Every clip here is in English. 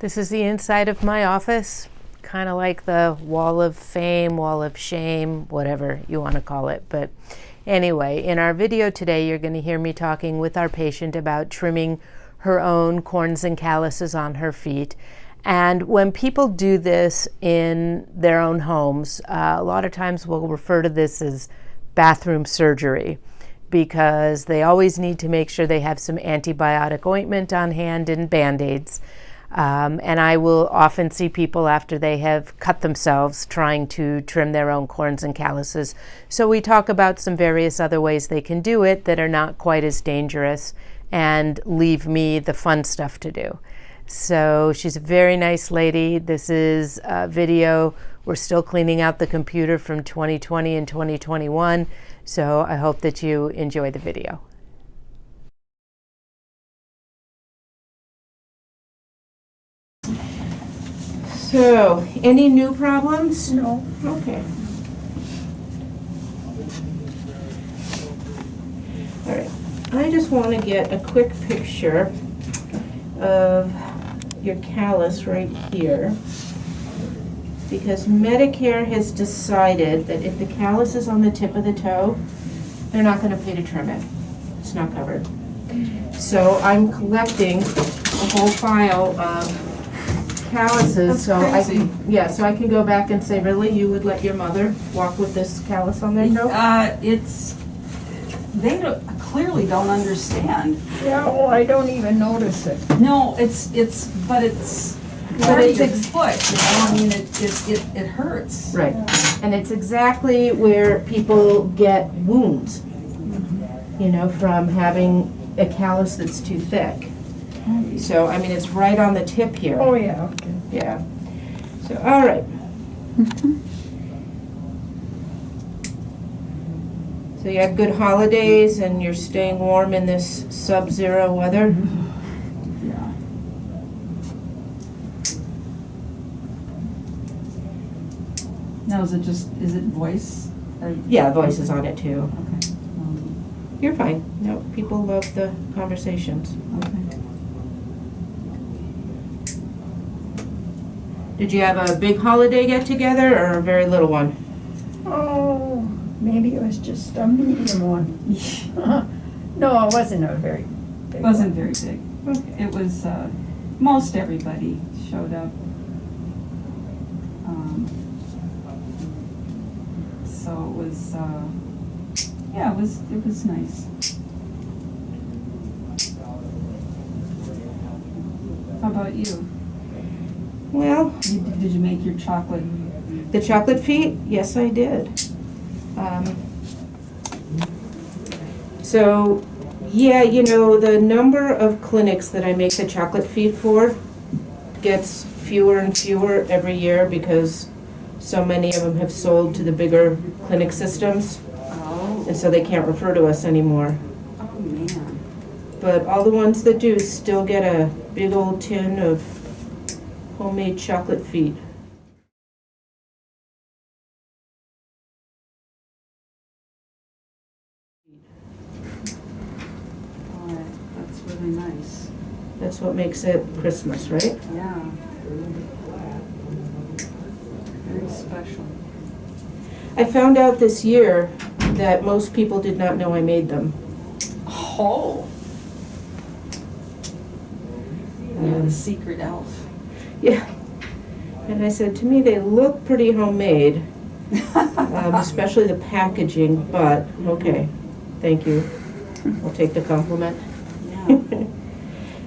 This is the inside of my office, kind of like the wall of fame, wall of shame, whatever you want to call it. But anyway, in our video today, you're going to hear me talking with our patient about trimming her own corns and calluses on her feet. And when people do this in their own homes, a lot of times we'll refer to this as bathroom surgery, because they always need to make sure they have some antibiotic ointment on hand and Band-Aids. And I will often see people after they have cut themselves trying to trim their own corns and calluses. So we talk about some various other ways they can do it that are not quite as dangerous and leave me the fun stuff to do. So she's a very nice lady. This is a video. We're still cleaning out the computer from 2020 and 2021. So I hope that you enjoy the video. So, any new problems? No. Okay. All right. I just want to get a quick picture of your callus right here, because Medicare has decided that if the callus is on the tip of the toe, they're not going to pay to trim it. It's not covered. So I'm collecting a whole file of calluses. So I can go back and say, really, you would let your mother walk with this callus on their toe? They clearly don't understand. Yeah, well, I don't even notice it. No, it's 36 foot, you know, I mean, it hurts. Right. And it's exactly where people get wounds, you know, from having a callus that's too thick. So, I mean, it's right on the tip here. Oh, yeah, okay. Yeah. So, all right. So you had good holidays and you're staying warm in this sub-zero weather? Yeah. Now, is it voice? Or? Yeah, voice is on it too. Okay. You're fine. No, people love the conversations. Okay. Did you have a big holiday get-together or a very little one? Oh, maybe it was just a medium one. No, it wasn't a very big It wasn't one. very big. Okay. It was, most everybody showed up. So it was, yeah, it was nice. How about you? Well, Did you make your chocolate? the chocolate feet? Yes, I did. So, yeah, you know, the number of clinics that I make the chocolate feet for gets fewer and fewer every year because so many of them have sold to the bigger clinic systems, Oh. and so they can't refer to us anymore. Oh, man. But all the ones that do still get a big old tin of homemade chocolate feet. All right, that's really nice. That's what makes it Christmas, right? Yeah. Very special. I found out this year that most people did not know I made them. Oh. You're the secret elf. Yeah. And I said, to me, they look pretty homemade, especially the packaging, but okay, thank you. I'll take the compliment. Yeah.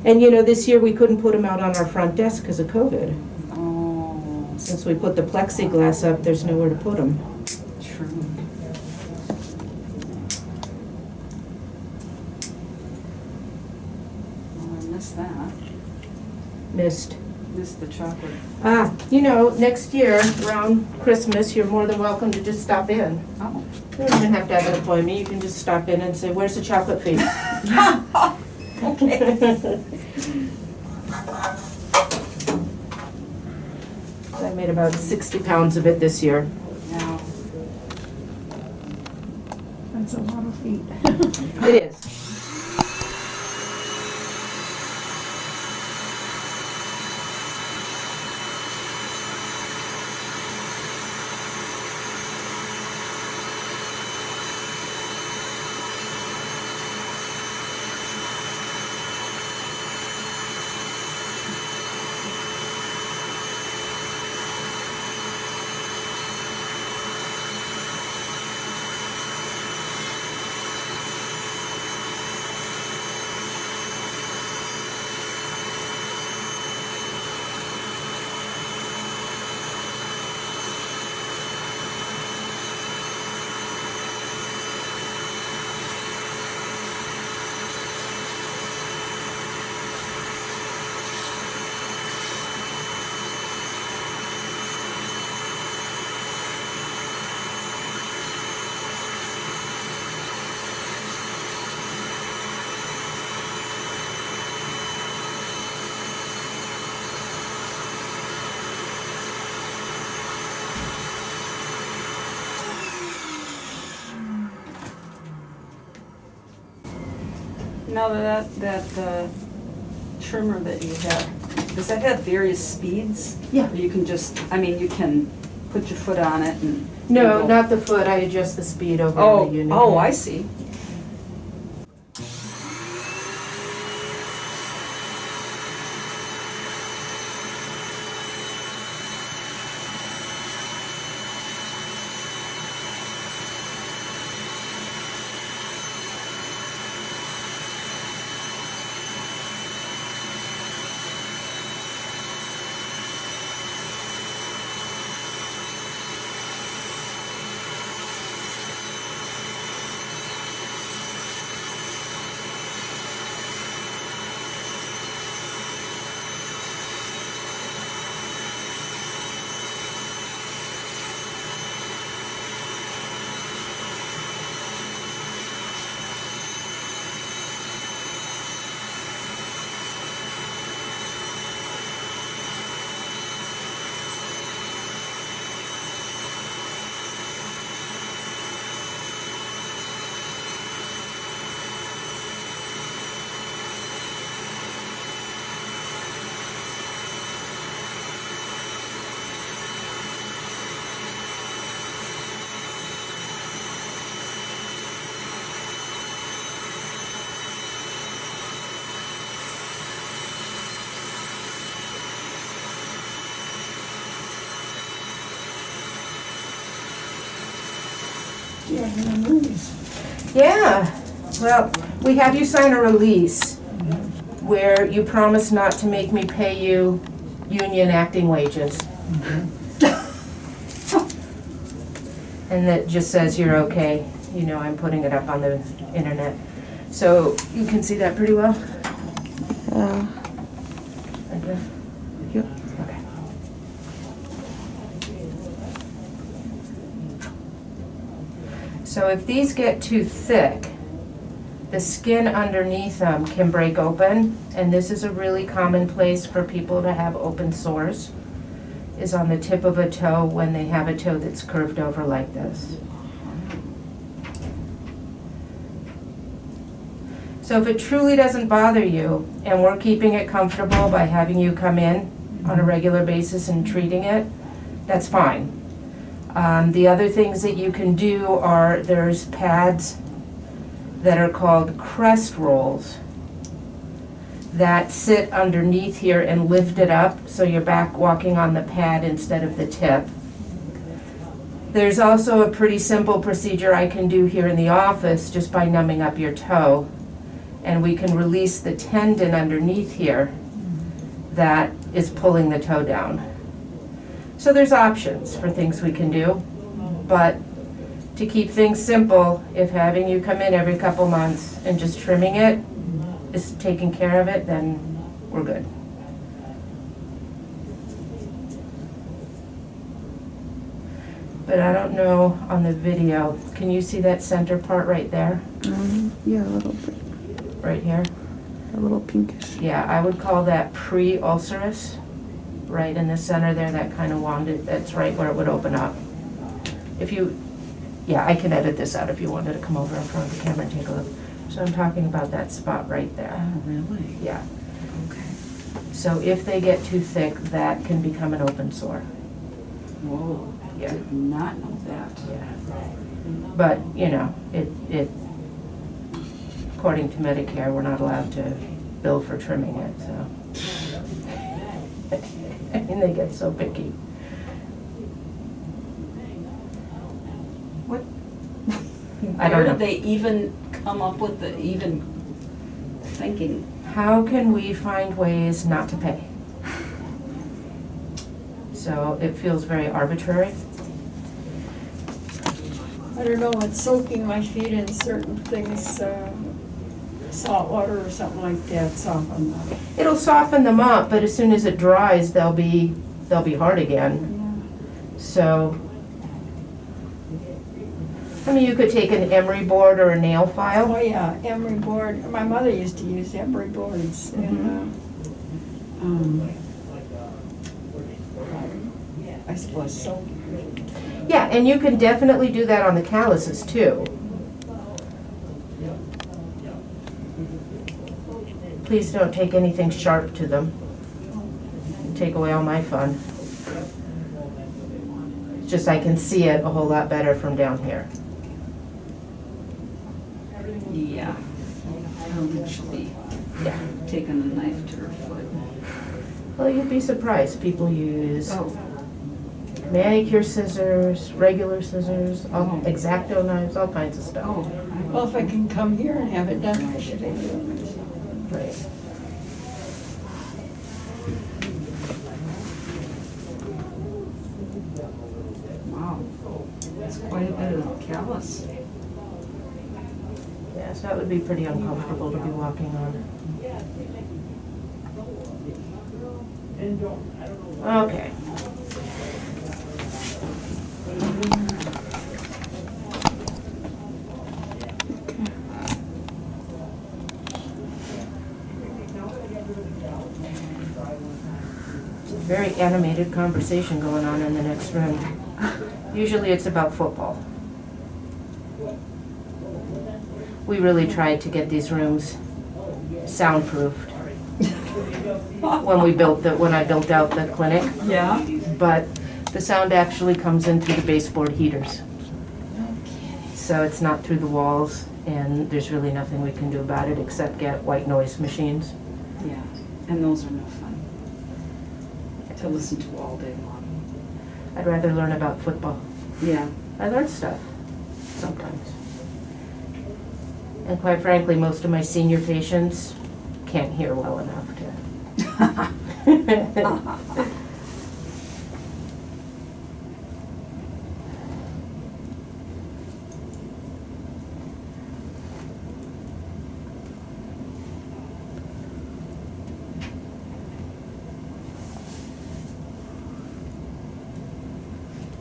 And you know, this year we couldn't put them out on our front desk because of COVID. Oh, Since we put the plexiglass up, there's nowhere to put them. true. Oh, I missed that. Missed. Missed the chocolate. You know, next year, around Christmas, you're more than welcome to just stop in. Oh. You don't even have to have an appointment. You can just stop in and say, where's the chocolate feet? Okay. I made about 60 pounds of it this year. Now, That's a lot of feet. It is. Now that trimmer that you have, does that have various speeds? Yeah. Or you can just, I mean, you can put your foot on it and. No, go- not the foot. I adjust the speed over Oh, the unit. oh, I see. Yeah, no movies. Yeah. Well, we have you sign a release where you promise not to make me pay you union acting wages. And that just says you're okay. You know, I'm putting it up on the internet. So you can see that pretty well? Right there? Yep. Okay. So if these get too thick, the skin underneath them can break open, and this is a really common place for people to have open sores, is on the tip of a toe when they have a toe that's curved over like this. So if it truly doesn't bother you, and we're keeping it comfortable by having you come in on a regular basis and treating it, that's fine. The other things that you can do are, there's pads that are called crest rolls that sit underneath here and lift it up so you're back walking on the pad instead of the tip. There's also a pretty simple procedure I can do here in the office just by numbing up your toe, and we can release the tendon underneath here that is pulling the toe down. So there's options for things we can do, but to keep things simple, if having you come in every couple months and just trimming it is taking care of it, then we're good. But I don't know on the video, can you see that center part right there? Yeah, a little bit. Right here? A little pinkish. Yeah, I would call that pre-ulcerous, right in the center there, that kind of wanded, that's right where it would open up. If you, yeah, I can edit this out if you wanted to come over in front of the camera and take a look. So I'm talking about that spot right there. Oh, really? Yeah. Okay. So if they get too thick, that can become an open sore. Whoa, I Yeah. did not know that. Yeah. But, you know, it, according to Medicare, we're not allowed to bill for trimming it, so. I mean, they get so picky. What? I don't Where know. did they even come up with the even thinking? How can we find ways not to pay? So it feels very arbitrary. I don't know, it's soaking my feet in certain things, salt water or something like that, soften them. It'll soften them up, but as soon as it dries, they'll be hard again. Yeah. So, I mean, you could take an emery board or a nail Oh, file. yeah, emery board, my mother used to use emery boards, and, I suppose so. Yeah, and you can definitely do that on the calluses too. Please don't take anything sharp to them. Take away all my fun. It's just I can see it a whole lot better from down here. Yeah. I don't think she'll be taking a knife to her foot. Well, you'd be surprised. People use Oh, manicure scissors, regular scissors, X-Acto knives, all kinds of stuff. oh. Well, if I can come here and have it done, why should I do it myself? Right. Wow. That's quite a bit of callus. Yes, that would be pretty uncomfortable to be walking on. Okay. It's a very animated conversation going on in the next room. Usually it's about football. We really tried to get these rooms soundproofed when I built out the clinic, Yeah? but the sound actually comes in through the baseboard heaters. So it's not through the walls, and there's really nothing we can do about it except get white noise machines. Yeah. And those are no fun to listen to all day long. I'd rather learn about football. Yeah. I learn stuff sometimes. And quite frankly, most of my senior patients can't hear well enough to.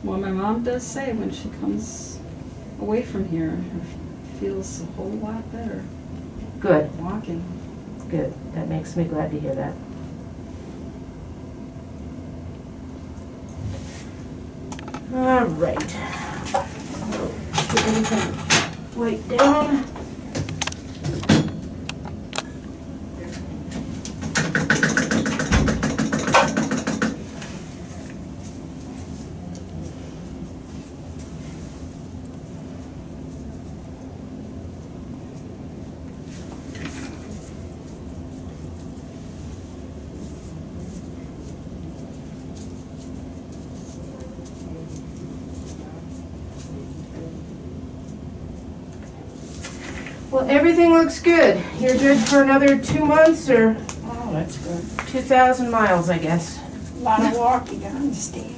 Well, my mom does say when she comes away from here, she feels a whole lot better Good, walking. good. That makes me glad to hear that. All right. Put everything right down. Well, everything looks good. You're good for another 2 months or Oh, that's good. 2,000 miles, I guess. A lot of walking, I understand.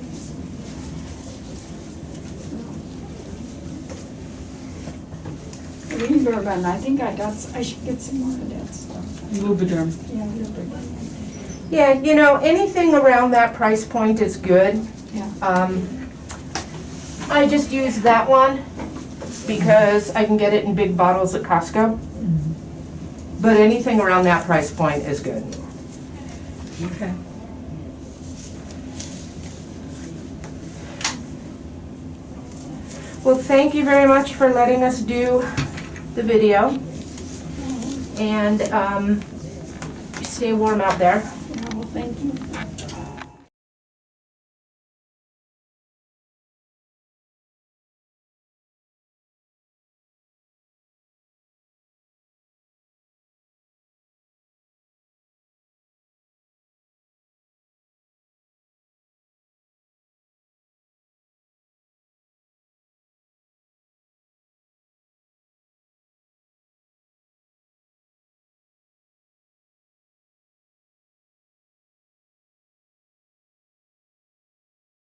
Lubriderm, I think I should get some more of that stuff. Lubriderm. Yeah, Lubriderm. Yeah, you know, anything around that price point is good. Yeah. I just use that one because I can get it in big bottles at Costco. But anything around that price point is good. Okay. Well, thank you very much for letting us do the video. And stay warm out there. Yeah, well, thank you.